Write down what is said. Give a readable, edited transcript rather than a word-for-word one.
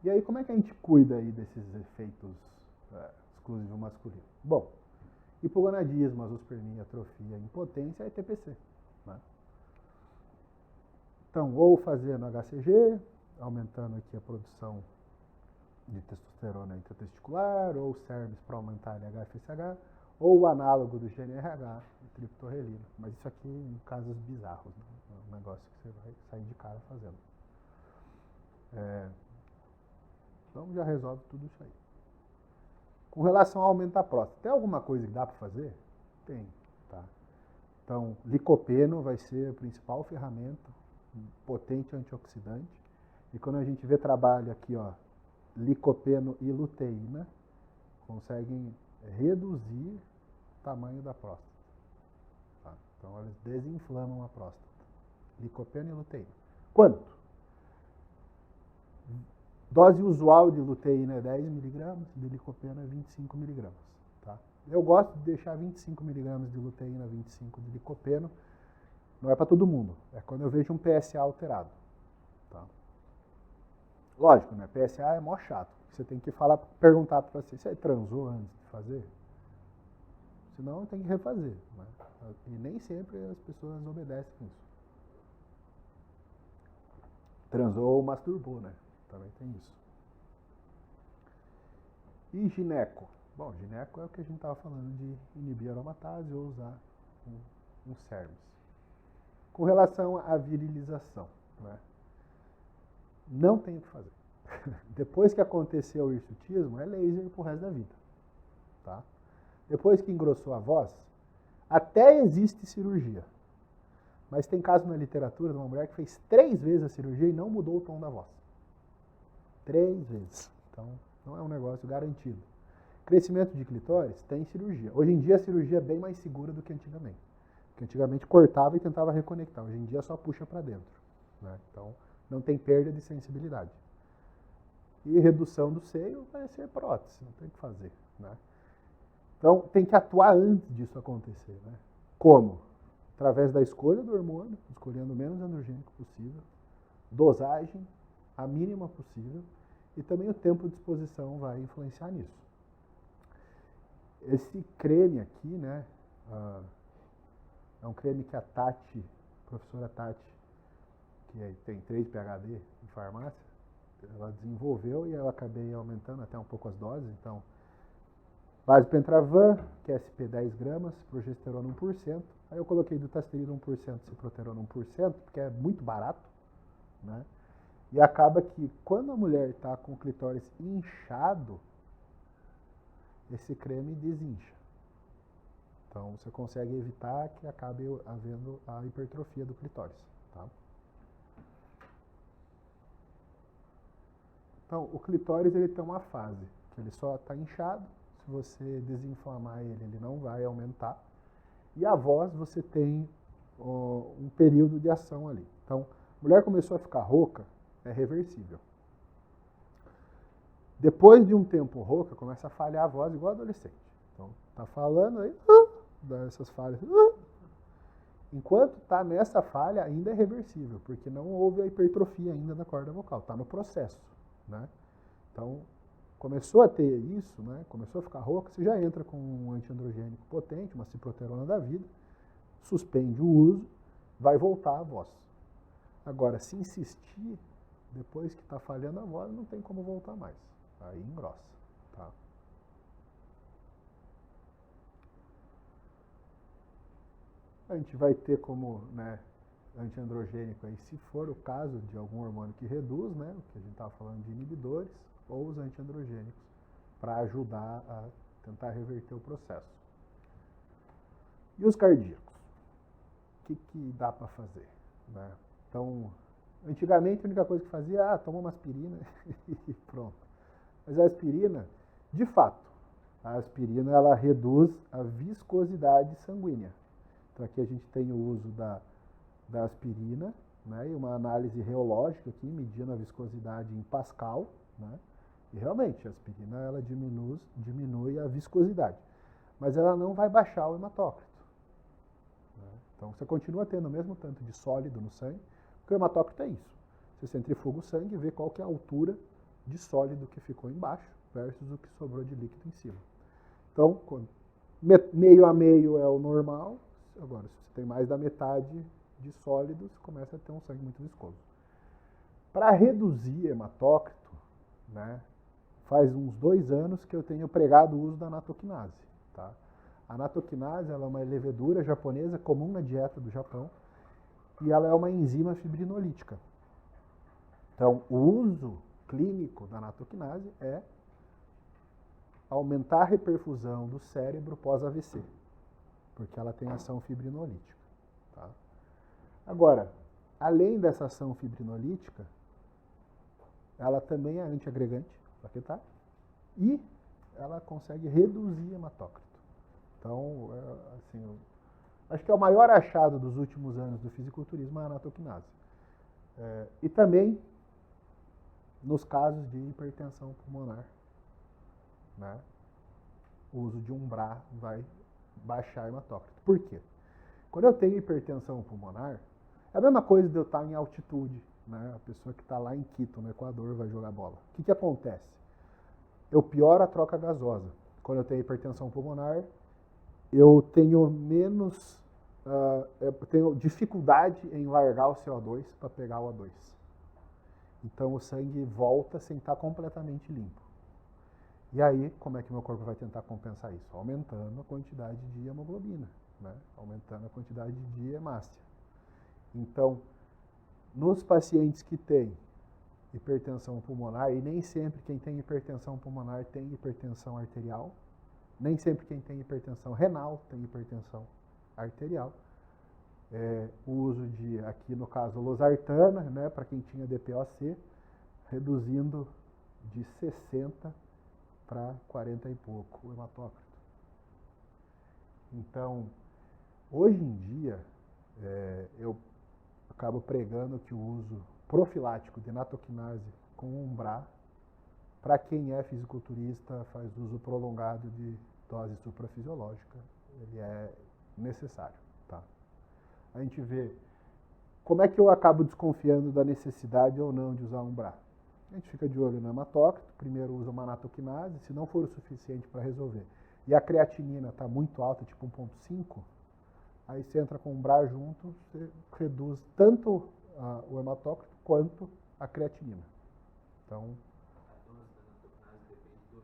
E aí, como é que a gente cuida aí desses efeitos exclusivo masculino? Bom, hipogonadismo, azoospermia, atrofia, impotência é TPC. Né? Então, ou fazendo HCG, aumentando aqui a produção de testosterona intratesticular, ou SERMs para aumentar a LH-FSH, ou o análogo do GNRH, o triptorelina. Mas isso aqui em casos bizarros, né? É um negócio que você vai sair de cara fazendo. Então já resolve tudo isso aí. Com relação ao aumento da próstata, tem alguma coisa que dá para fazer? Tem, tá? Então, licopeno vai ser a principal ferramenta, um potente antioxidante. E quando a gente vê trabalho aqui, ó, licopeno e luteína, conseguem reduzir o tamanho da próstata. Tá? Então, eles desinflamam a próstata. Licopeno e luteína. Quanto? Dose usual de luteína é 10 mg, de licopeno é 25 mg. Tá? Eu gosto de deixar 25 mg de luteína, 25 de licopeno. Não é para todo mundo. É quando eu vejo um PSA alterado. Tá? Lógico, né? PSA é mó chato. Você tem que perguntar para você, você transou antes de fazer? Senão tem que refazer. Né? E nem sempre as pessoas obedecem isso. Transou ou masturbou, né? Também tem isso. E gineco? Bom, gineco é o que a gente estava falando de inibir a aromatase ou usar um SERMs. Com relação à virilização, né? Não tem o que fazer. Depois que aconteceu o hirsutismo, é laser pro resto da vida. Tá? Depois que engrossou a voz, até existe cirurgia. Mas tem caso na literatura de uma mulher que fez 3 vezes a cirurgia e não mudou o tom da voz. 3 vezes. Então, não é um negócio garantido. Crescimento de clitóris tem cirurgia. Hoje em dia a cirurgia é bem mais segura do que antigamente. Porque antigamente cortava e tentava reconectar. Hoje em dia só puxa para dentro. Né? Então, não tem perda de sensibilidade. E redução do seio vai ser prótese, não tem o que fazer. Né? Então, tem que atuar antes disso acontecer. Né? Como? Através da escolha do hormônio, escolhendo o menos androgênico possível, dosagem, a mínima possível, e também o tempo de exposição vai influenciar nisso. Esse creme aqui, né, é um creme que a Tati, a professora Tati, que tem 3 PhD em farmácia, ela desenvolveu e eu acabei aumentando até um pouco as doses. Então, base Pentravan, que é SP 10 gramas, progesterona 1%. Aí eu coloquei dutasterida 1%, ciproterona 1%, porque é muito barato. Né? E acaba que quando a mulher está com o clitóris inchado, esse creme desincha. Então você consegue evitar que acabe havendo a hipertrofia do clitóris. Tá? Então o clitóris ele tem uma fase que ele só está inchado. Se você desinflamar ele, ele não vai aumentar. E a voz você tem um período de ação ali. Então, a mulher começou a ficar rouca, é reversível. Depois de um tempo rouca, começa a falhar a voz igual adolescente. Então, tá falando aí, dá essas falhas. Enquanto tá nessa falha, ainda é reversível, porque não houve a hipertrofia ainda da corda vocal, tá no processo. Né? Então, começou a ter isso, né? Começou a ficar rouca, você já entra com um antiandrogênico potente, uma ciproterona da vida, suspende o uso, vai voltar a voz. Agora, se insistir, depois que está falhando a voz, não tem como voltar mais. Aí engrossa. Tá? A gente vai ter como, né, antiandrogênico aí, se for o caso de algum hormônio que reduz, né, o que a gente estava falando de inibidores, ou os antiandrogênicos, para ajudar a tentar reverter o processo. E os cardíacos? O que dá para fazer? Né? Então, antigamente a única coisa que fazia, toma uma aspirina e pronto. Mas a aspirina, de fato, a aspirina ela reduz a viscosidade sanguínea. Então aqui a gente tem o uso da aspirina, né, e uma análise reológica aqui, medindo a viscosidade em Pascal, né, e realmente a aspirina ela diminui a viscosidade, mas ela não vai baixar o hematócrito. Né? Então você continua tendo o mesmo tanto de sólido no sangue, porque o hematócrito é isso. Você centrifuga o sangue e vê qual que é a altura, de sólido que ficou embaixo versus o que sobrou de líquido em cima. Então, meio a meio é o normal. Agora, se você tem mais da metade de sólido, você começa a ter um sangue muito viscoso. Para reduzir hematócrito, né, faz uns 2 anos que eu tenho pregado o uso da natoquinase. Tá? A natoquinase ela é uma levedura japonesa comum na dieta do Japão e ela é uma enzima fibrinolítica. Então, o uso clínico da natoquinase é aumentar a reperfusão do cérebro pós-AVC, porque ela tem ação fibrinolítica. Tá? Agora, além dessa ação fibrinolítica, ela também é antiagregante plaquetário e ela consegue reduzir hematócrito. Então, assim, acho que é o maior achado dos últimos anos do fisiculturismo é a natoquinase. E também nos casos de hipertensão pulmonar, né? O uso de Umbrá vai baixar o hematócrito. Por quê? Quando eu tenho hipertensão pulmonar, é a mesma coisa de eu estar em altitude, né? A pessoa que está lá em Quito, no Equador, vai jogar bola. O que acontece? Eu pioro a troca gasosa. Quando eu tenho hipertensão pulmonar, eu tenho eu tenho dificuldade em largar o CO2 para pegar o O2. Então o sangue volta sem estar completamente limpo. E aí, como é que meu corpo vai tentar compensar isso? Aumentando a quantidade de hemoglobina, né? Aumentando a quantidade de hemácia. Então, nos pacientes que têm hipertensão pulmonar, e nem sempre quem tem hipertensão pulmonar tem hipertensão arterial, nem sempre quem tem hipertensão renal tem hipertensão arterial. O uso de, aqui no caso, losartana, né, para quem tinha DPOC, reduzindo de 60 para 40 e pouco o hematócrito. Então, hoje em dia, eu acabo pregando que o uso profilático de natoquinase com Umbrá, para quem é fisiculturista, faz uso prolongado de dose suprafisiológica, ele é necessário. Tá? A gente vê como é que eu acabo desconfiando da necessidade ou não de usar Umbrá. A gente fica de olho no hematócrito, primeiro usa uma natoquinase, se não for o suficiente para resolver, e a creatinina está muito alta, tipo 1,5, aí você entra com Umbrá junto, você reduz tanto o hematócrito quanto a creatinina. Então,